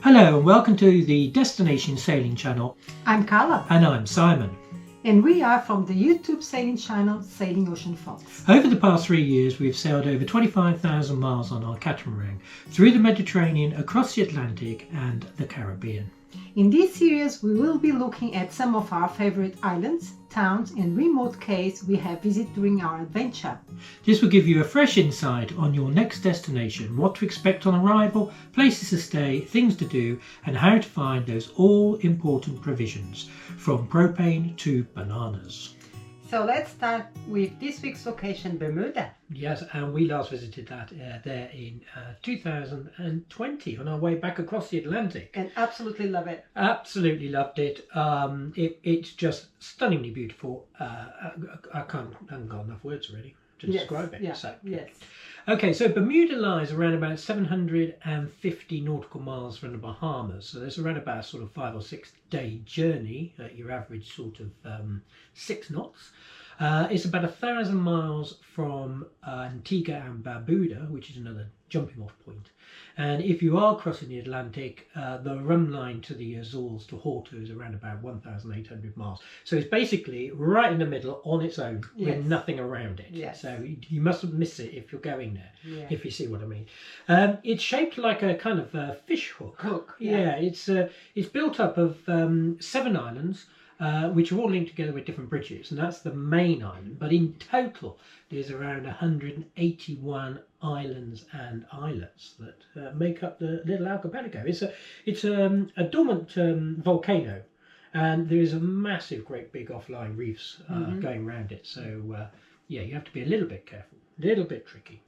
Hello and welcome to the Destination Sailing channel. I'm Carla. And I'm Simon. And we are from the YouTube sailing channel Sailing Ocean Fox. Over the past 3 years we've sailed over 25,000 miles on our catamaran through the Mediterranean, across the Atlantic and the Caribbean. In this series we will be looking at some of our favorite islands, towns and remote cays we have visited during our adventure. This will give you a fresh insight on your next destination, what to expect on arrival, places to stay, things to do and how to find those all-important provisions, from propane to bananas. So let's start with this week's location, Bermuda. Yes, and we last visited that there in 2020 on our way back across the Atlantic. And absolutely love it. Absolutely loved it. It's just stunningly beautiful. I haven't got enough words really to describe it. Yeah, So, yes. Okay, so Bermuda lies around about 750 nautical miles from the Bahamas. So there's around about sort of 5 or 6 day journey at your average sort of 6 knots. It's about 1,000 miles from Antigua and Barbuda, which is another jumping off point. And if you are crossing the Atlantic, the run line to the Azores to Horto is around about 1,800 miles. So it's basically right in the middle on its own, with nothing around it. Yes. So you mustn't miss it if you're going there, if you see what I mean. It's shaped like a kind of fish hook. Yeah, it's built up of 7 islands, which are all linked together with different bridges, and that's the main island. But in total, there's around 181 islands and islets that make up the little archipelago. It's a dormant volcano, and there is a massive, great big offline reefs going around it. So yeah, you have to be a little bit careful, a little bit tricky.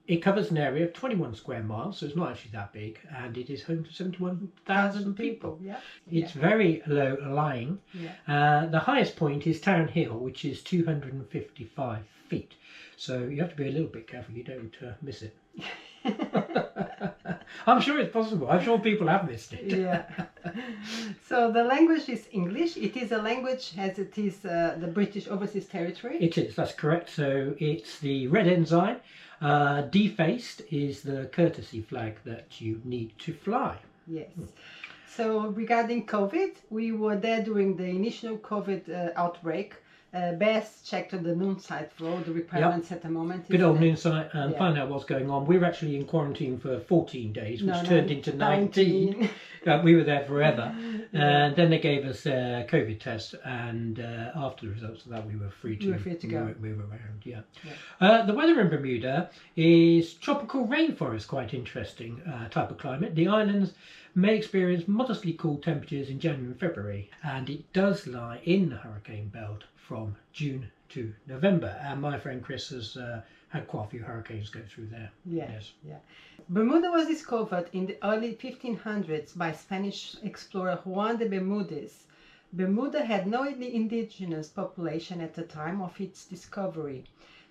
It covers an area of 21 square miles, so it's not actually that big, and it is home to 71,000 people. Yeah. It's very low lying. Yeah. The highest point is Town Hill, which is 255 feet. So you have to be a little bit careful you don't miss it. I'm sure it's possible. I'm sure people have missed it. Yeah. So the language is English. It is a language as it is the British Overseas Territory. It is, that's correct. So it's the red ensign. Defaced is the courtesy flag that you need to fly. Yes. So regarding COVID, we were there during the initial COVID outbreak. Best checked on the noon site for all the requirements at the moment. Good old noon site and find out what's going on. We were actually in quarantine for 14 days, which turned into 19. We were there forever. And then they gave us a COVID test, and after the results of that we were free to go. Move around. The weather in Bermuda is tropical rainforest, quite interesting type of climate. The islands may experience modestly cool temperatures in January and February, and it does lie in the hurricane belt from June to November. And my friend Chris has had quite a few hurricanes go through there. Yes. Bermuda was discovered in the early 1500s by Spanish explorer Juan de Bermudez. Bermuda had no indigenous population at the time of its discovery,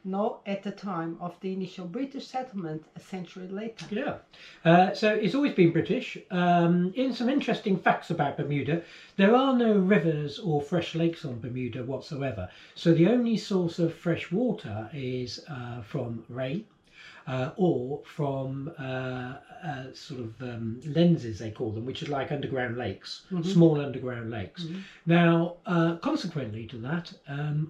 nor at the time of the initial British settlement a century later. Yeah, so it's always been British. In some interesting facts about Bermuda, there are no rivers or fresh lakes on Bermuda whatsoever. So the only source of fresh water is from rain or from sort of lenses, they call them, which is like underground lakes, small underground lakes. Now, consequently to that,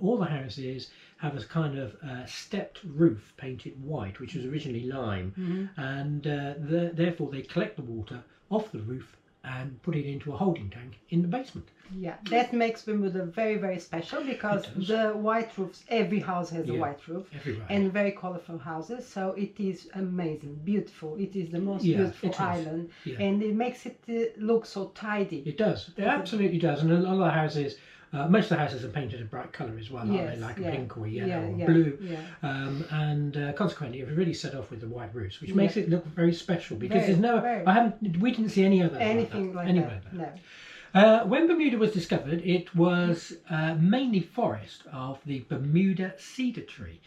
all the houses have a kind of stepped roof painted white, which was originally lime, and therefore they collect the water off the roof and put it into a holding tank in the basement. Yeah, that makes Bermuda very, very special, because the white roofs, every house has a white roof, and very colorful houses, so it is amazing, beautiful. It is the most beautiful island, and it makes it look so tidy. It does, it absolutely does, and a lot of the houses, most of the houses are painted a bright colour as well, aren't they? Like a pink or yellow or blue. And consequently it was really set off with the white roofs, which makes it look very special, because we didn't see any other anything like that. No. When Bermuda was discovered, it was mainly forest of the Bermuda cedar tree,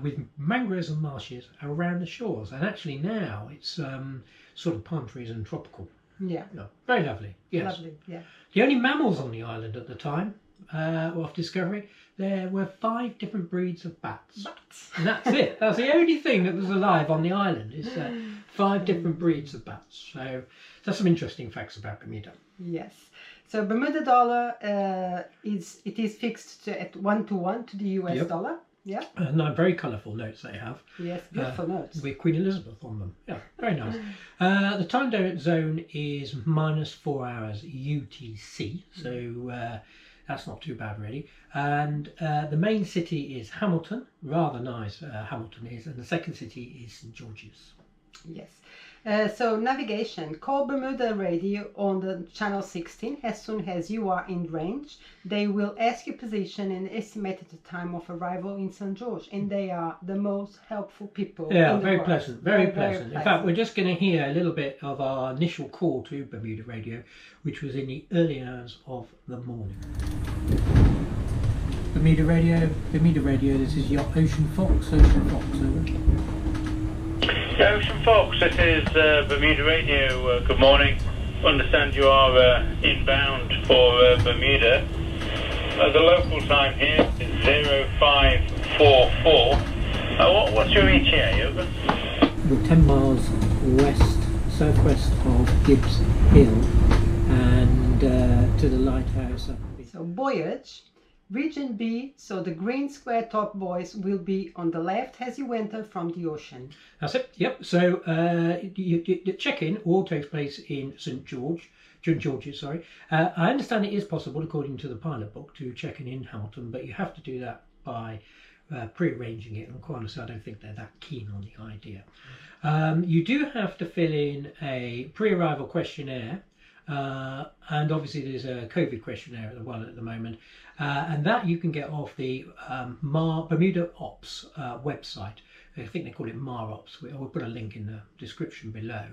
with mangroves and marshes around the shores. And actually now it's sort of palm trees and tropical. Yeah. Very lovely. Yes. Lovely, yeah. The only mammals on the island at the time of discovery, there were 5 different breeds of bats. And that's it. That's the only thing that was alive on the island. Is 5 different breeds of bats. So that's some interesting facts about Bermuda. Yes. So Bermuda Dollar is fixed at 1 to the US dollar. Yeah. And very colourful notes they have. Yes, beautiful notes. With Queen Elizabeth on them. Yeah, very nice. The time zone is -4 hours UTC, so that's not too bad really. And the main city is Hamilton, rather nice Hamilton is, and the second city is St George's. Yes. So navigation, call Bermuda Radio on the channel 16 as soon as you are in range. They will ask your position and estimated time of arrival in St George, and they are the most helpful people. Yeah, very pleasant, very pleasant. In fact, we're just going to hear a little bit of our initial call to Bermuda Radio, which was in the early hours of the morning. Bermuda Radio, this is your Ocean Fox, over. Ocean Fox, this is Bermuda Radio. Good morning. Understand you are inbound for Bermuda. The local time here is 0544. What's your ETA, over? We're 10 miles southwest of Gibbs Hill and to the lighthouse. So voyage. Region B, so the green square top buoys will be on the left as you enter from the ocean. That's it, yep. So the check-in all takes place in St George's. I understand it is possible, according to the pilot book, to check in Hamilton, but you have to do that by pre-arranging it, and quite honestly I don't think they're that keen on the idea. You do have to fill in a pre-arrival questionnaire. And obviously there's a COVID questionnaire at the moment, and that you can get off the Bermuda Ops website. I think they call it MAROPS. We'll put a link in the description below,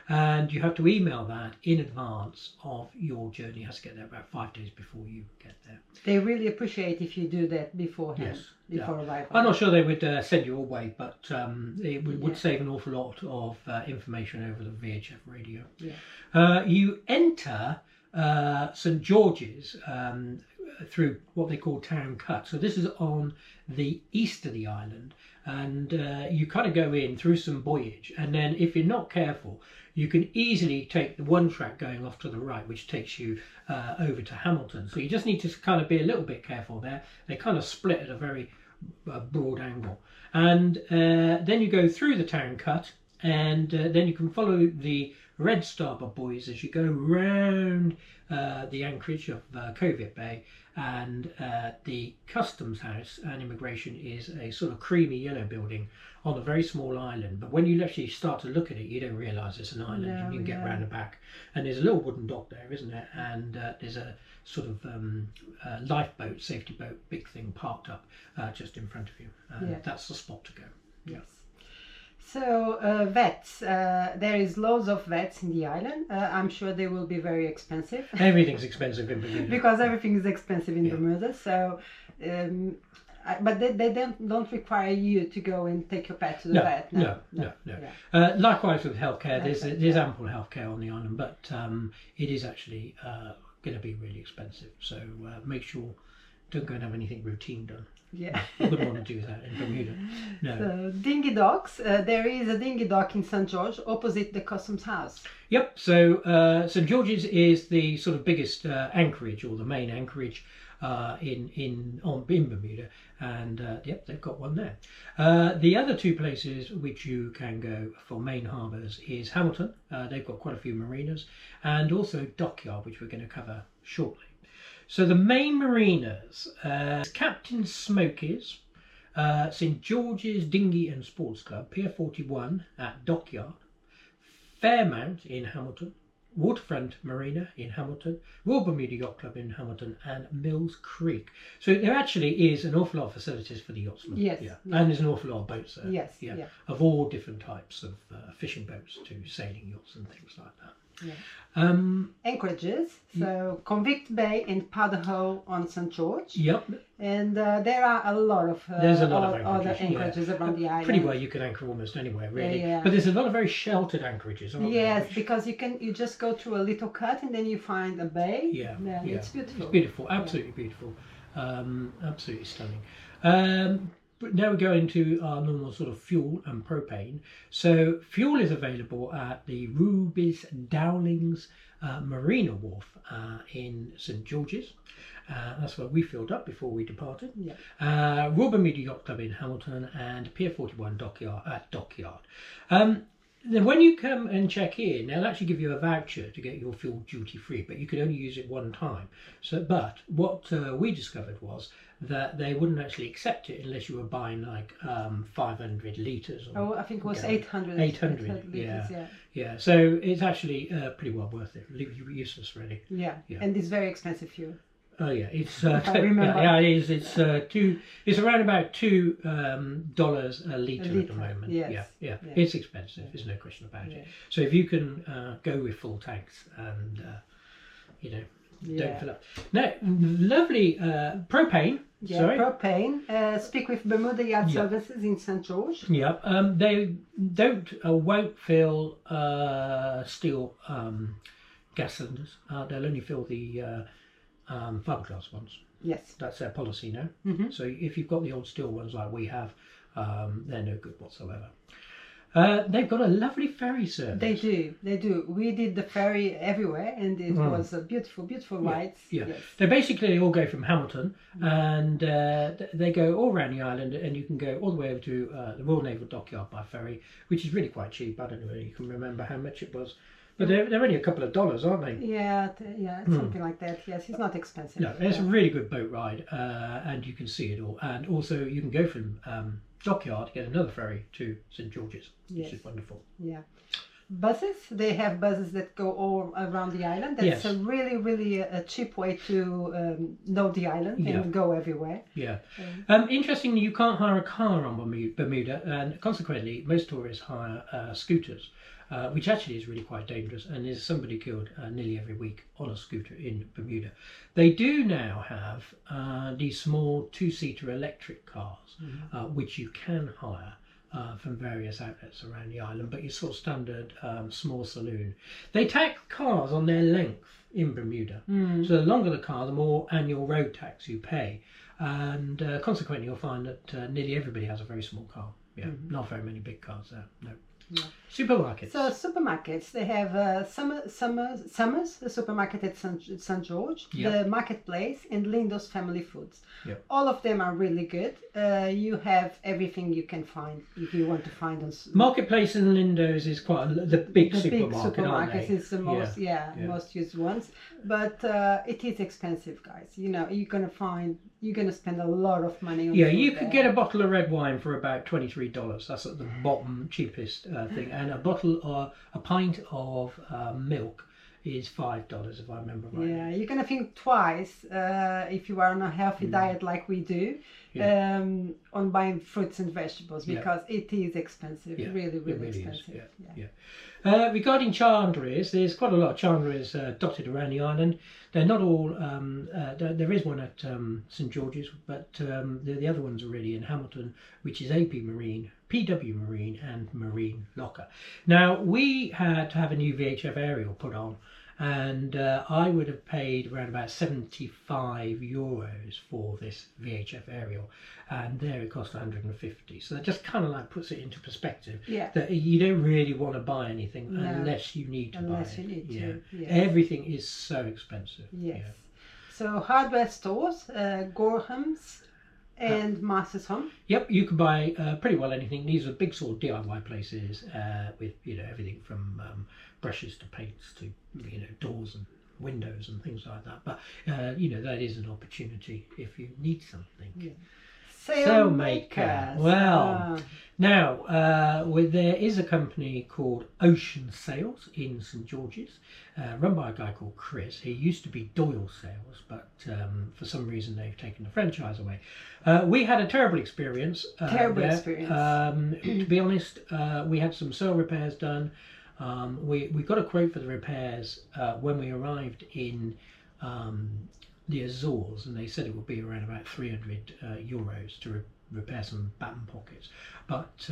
and you have to email that in advance of your journey. You have to get there about 5 days before you get there. They really appreciate if you do that beforehand. Yes. Before arrival. I'm not sure they would send you away, but it would save an awful lot of information over the VHF radio. Yeah. You enter St George's through what they call Town Cut. So this is on the east of the island, and you kind of go in through some buoyage, and then if you're not careful, you can easily take the one track going off to the right, which takes you over to Hamilton. So you just need to kind of be a little bit careful there. They kind of split at a very broad angle, and then you go through the Town Cut, and then you can follow the red starboard buoys as you go round the anchorage of Coviot Bay, and the customs house and immigration is a sort of creamy yellow building on a very small island, but when you actually start to look at it you don't realise it's an island. You can get round the back, and there's a little wooden dock there, isn't there, and there's a sort of lifeboat, safety boat, big thing parked up just in front of you. That's the spot to go. Yes. So vets, there is loads of vets in the island. I'm sure they will be very expensive. Everything's expensive in Bermuda. Because everything is expensive in Bermuda. So, but they don't require you to go and take your pet to the vet. No. Likewise with healthcare, there's ample healthcare on the island, but it is actually going to be really expensive. So make sure don't go and have anything routine done. Yeah. You wouldn't want to do that in Bermuda. No. So, dinghy docks. There is a dinghy dock in St George opposite the customs house. Yep. So St George's is the sort of biggest anchorage, or the main anchorage in Bermuda, and they've got one there. The other two places which you can go for main harbours is Hamilton. They've got quite a few marinas, and also Dockyard, which we're going to cover shortly. So the main marinas, Captain Smokies, St George's Dinghy and Sports Club, Pier 41 at Dockyard, Fairmount in Hamilton, Waterfront Marina in Hamilton, Royal Bermuda Yacht Club in Hamilton, and Mills Creek. So there actually is an awful lot of facilities for the yachtsmen. Yes. And there's an awful lot of boats there. Yes. Of all different types of fishing boats to sailing yachts and things like that. Yeah. Anchorages, so Convict Bay and Powder Hole on St George. Yep. And there are a lot of other anchorages around the island. Pretty well you can anchor almost anywhere really. But there's a lot of very sheltered anchorages, aren't there? Yes, because you just go through a little cut and then you find a bay. It's beautiful. It's beautiful, absolutely beautiful. Absolutely stunning. now we go into our normal sort of fuel and propane. So fuel is available at the Rubis Dowlings Marina Wharf in St George's. That's where we filled up before we departed. Yeah. Royal Bermuda Yacht Club in Hamilton and Pier 41 Dockyard at Dockyard. Then when you come and check in, they'll actually give you a voucher to get your fuel duty free, but you can only use it one time. So, but what we discovered was that they wouldn't actually accept it unless you were buying like 500 litres. Oh, I think it was 800. 800, liters, yeah. So it's actually pretty well worth it. Useless, really. Yeah, and it's very expensive fuel. Oh yeah, it's I remember. yeah, it is. It's around about $2 a litre at the moment. Yes. Yeah. It's expensive. There's no question about it. So if you can go with full tanks and don't fill up. Now, lovely propane. Yeah, sorry. propane. Speak with Bermuda Yacht Services in St George. Yeah, they won't fill steel gas cylinders. They'll only fill the fiberglass ones. Yes, that's their policy now. So if you've got the old steel ones like we have, they're no good whatsoever. They've got a lovely ferry service. They do. We did the ferry everywhere, and it was a beautiful ride. Yeah. Yes. They basically all go from Hamilton, and they go all around the island, and you can go all the way over to the Royal Naval Dockyard by ferry, which is really quite cheap. I don't know if you can remember how much it was. But they're only a couple of dollars, aren't they? Yeah, something like that. Yes, it's not expensive. No, it's a really good boat ride, and you can see it all. And also, you can go from Dockyard, get another ferry to St George's, which is wonderful. Yeah. Buses, they have buses that go all around the island. That's a really a cheap way to know the island and go everywhere. Yeah. Interestingly, you can't hire a car on Bermuda, and consequently, most tourists hire scooters. Which actually is really quite dangerous, and there's somebody killed nearly every week on a scooter in Bermuda. They do now have these small two-seater electric cars, which you can hire from various outlets around the island, but your sort of standard small saloon. They tax cars on their length in Bermuda. So the longer the car, the more annual road tax you pay, and consequently you'll find that nearly everybody has a very small car. Not very many big cars there, no. Yeah. Supermarkets. So supermarkets, they have Summers, the supermarket at St George, the Marketplace, and Lindo's Family Foods. All of them are really good. You have everything you can find if you want to find on Marketplace and Lindo's is quite the big supermarket. Big supermarkets is the most most used ones, but it is expensive, guys. You know, you're gonna spend a lot of money on food you could get a bottle of red wine for about $23. That's at the bottom cheapest thing, and a pint of milk is $5 if I remember right. Yeah, you're gonna think twice if you are on a healthy diet like we do on buying fruits and vegetables, because it is expensive, really expensive. Regarding chandleries, there's quite a lot of chandleries dotted around the island. They're not all. There is one at St George's, but the other ones are really in Hamilton, which is AP Marine, PW Marine, and Marine Locker. Now we had to have a new VHF aerial put on, and I would have paid around about €75 for this VHF aerial, and there it cost 150. So that just kind of like puts it into perspective. That you don't really want to buy anything unless you need to buy it. Everything is so expensive. So hardware stores, Gorham's and Masters Home. Yep, you can buy pretty well anything. These are big sort of DIY places with everything from brushes to paints to doors and windows and things like that. But that is an opportunity if you need something. Sailmakers. Well, now there is a company called Ocean Sails in St George's, run by a guy called Chris. He used to be Doyle Sails, but for some reason they've taken the franchise away. We had a terrible experience. To be honest, we had some sail repairs done. We got a quote for the repairs when we arrived in the Azores, and they said it would be around about €300 to repair some batten pockets, but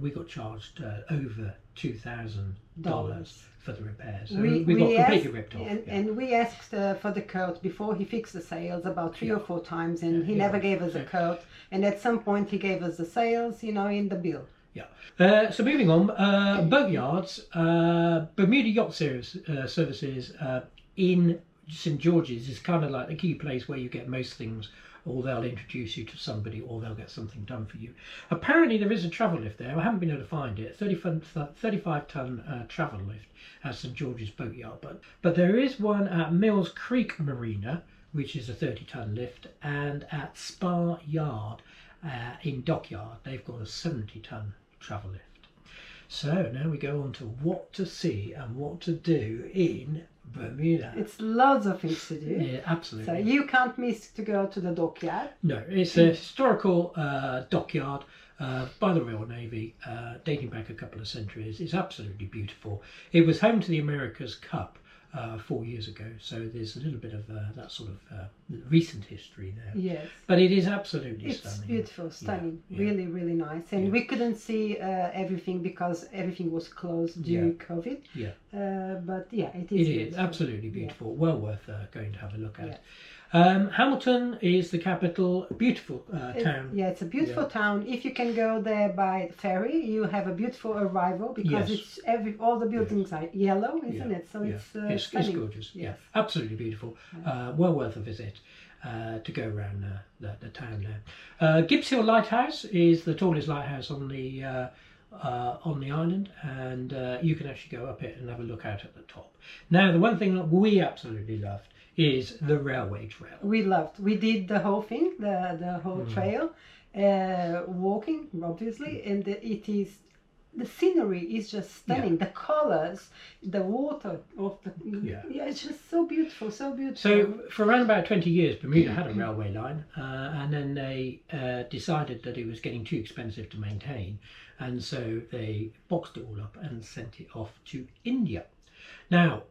we got charged over $2,000 for the repairs. So we got completely ripped off. And we asked for the coat before he fixed the sails about 3 or 4 times, and he never gave us a coat. And at some point he gave us the sails, you know, in the bill. Yeah. So moving on, boat yards, Bermuda Yacht Services in St George's is kind of like the key place where you get most things, or they'll introduce you to somebody, or they'll get something done for you. Apparently there is a travel lift there. I haven't been able to find it. 35-ton travel lift at St George's Boatyard, but there is one at Mills Creek Marina, which is a 30-ton lift, and at Spa Yard in Dockyard they've got a 70-ton travel lift. So now we go on to what to see and what to do in Bermuda. It's lots of things to do. Yeah, absolutely. So you can't miss to go to the dockyard. No, it's a historical dockyard by the Royal Navy, dating back a couple of centuries. It's absolutely beautiful. It was home to the America's Cup 4 years ago, so there's a little bit of that sort of recent history there. Yes. But it is absolutely stunning. It's beautiful, stunning, yeah. really, really nice. And we couldn't see everything because everything was closed due to COVID. Yeah. But yeah, it is. It is absolutely beautiful. Well worth going to have a look at. Yeah. Hamilton is the capital. Beautiful town. Yeah, it's a beautiful town. If you can go there by ferry, you have a beautiful arrival because it's all the buildings are yellow, isn't it? So it's gorgeous. Yes. Yeah, absolutely beautiful. Well worth a visit to go around the town there. Gibson Lighthouse is the tallest lighthouse on the island, and you can actually go up it and have a look out at the top. Now, the one thing that we absolutely loved is the railway trail. We did the whole thing, the whole trail, walking obviously, and the scenery is just stunning. The colors, the water of the it's just so beautiful, so beautiful. So for around about 20 years Bermuda had a railway line, and then they decided that it was getting too expensive to maintain, and so they boxed it all up and sent it off to India. Now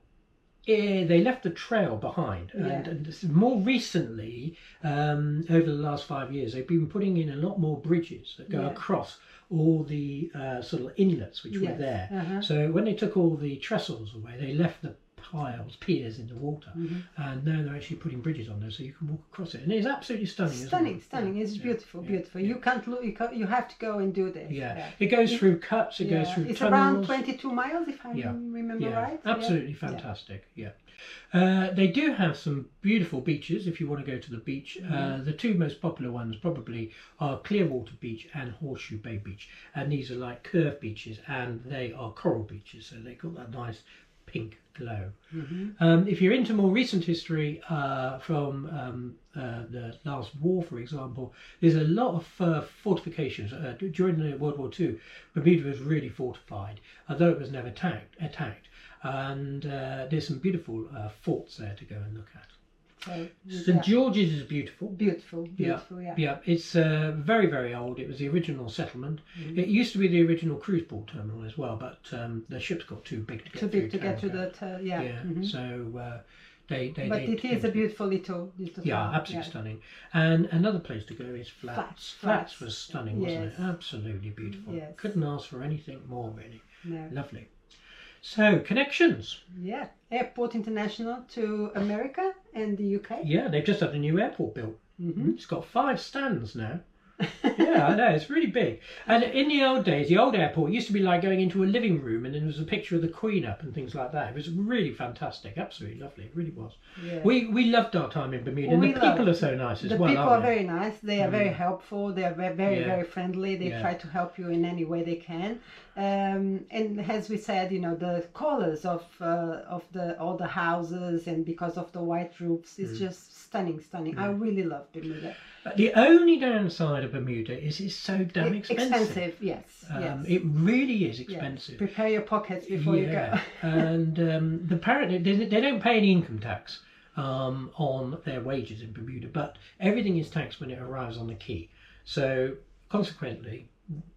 they left the trail behind, and more recently, over the last 5 years, they've been putting in a lot more bridges that go across all the sort of inlets which were there. So when they took all the trestles away, they left the piers in the water, and now they're actually putting bridges on there so you can walk across it, and it's absolutely stunning. Stunning. It's beautiful. You can't look. You have to go and do this. It goes through cuts. It goes through it's tunnels. Around 22 miles, if I remember right. Absolutely fantastic. They do have some beautiful beaches if you want to go to the beach. The two most popular ones probably are Clearwater Beach and Horseshoe Bay Beach, and these are like curved beaches, and they are coral beaches, so they've got that nice pink glow. If you're into more recent history from the last war, for example, there's a lot of fortifications. During the World War II, Bermuda was really fortified, although it was never attacked. And there's some beautiful forts there to go and look at. St George's is beautiful. Beautiful. Yeah, it's very, very old. It was the original settlement. It used to be the original cruise port terminal as well, but the ships got too big to get through the so they it is a beautiful little town. Absolutely stunning. And another place to go is Flats. Flats was stunning, wasn't it? Absolutely beautiful. Couldn't ask for anything more, really. No. Lovely. So, connections. Yeah, Airport International to America and the UK. Yeah, they've just had a new airport built. It's got 5 stands now. Yeah, I know, it's really big. And in the old days, the old airport used to be like going into a living room, and then there was a picture of the Queen up and things like that. It was really fantastic, absolutely lovely, it really was. We loved our time in Bermuda, and the people are so nice as well. The people are very nice, they are very helpful, they are very, very friendly, they try to help you in any way they can. And as we said, you know, the colours of all the houses, and because of the white roofs, it's just stunning. I really love Bermuda. The only downside of Bermuda is it's so damn expensive. Yes. It really is expensive. Prepare your pockets before you go. And apparently they don't pay any income tax on their wages in Bermuda, but everything is taxed when it arrives on the quay. So consequently,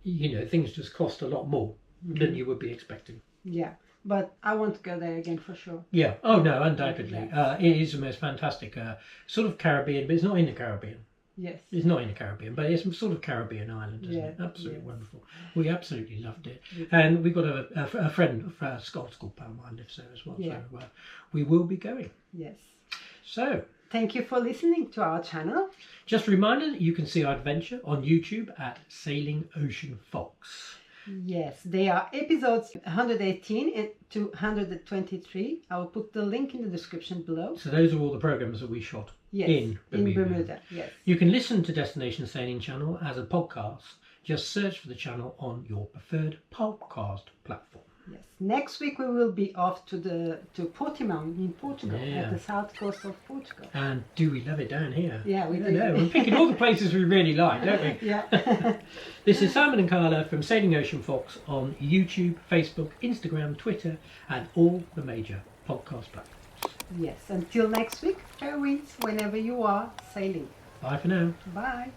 you know, things just cost a lot more than you would be expecting. Yeah. But I want to go there again for sure. Yeah. Oh no, undoubtedly. It is the most fantastic sort of Caribbean, but it's not in the Caribbean. Yes. It's not in the Caribbean, but it's some sort of Caribbean island, isn't it? Yeah, Absolutely yes. wonderful. We absolutely loved it. And we got a friend, a Scottish school pal of mine lives there as well. Yeah. So we will be going. Yes. So, Thank you for listening to our channel. just a reminder that you can see our adventure on YouTube at Sailing Ocean Fox. Yes, they are episodes 118 and to 123. I will put the link in the description below. So those are all the programs that we shot Yes, in Bermuda. Yes. You can listen to Destination Sailing Channel as a podcast. Just search for the channel on your preferred podcast platform. Yes. Next week we will be off to Portimão in Portugal, Yeah. at the south coast of Portugal. And do we love it down here? Yeah, we I do. know. We're picking all the places we really like, don't we? Yeah. This is Simon and Carla from Sailing Ocean Fox on YouTube, Facebook, Instagram, Twitter, and all the major podcast platforms. Yes. Until next week, fair winds whenever you are sailing. Bye for now. Bye.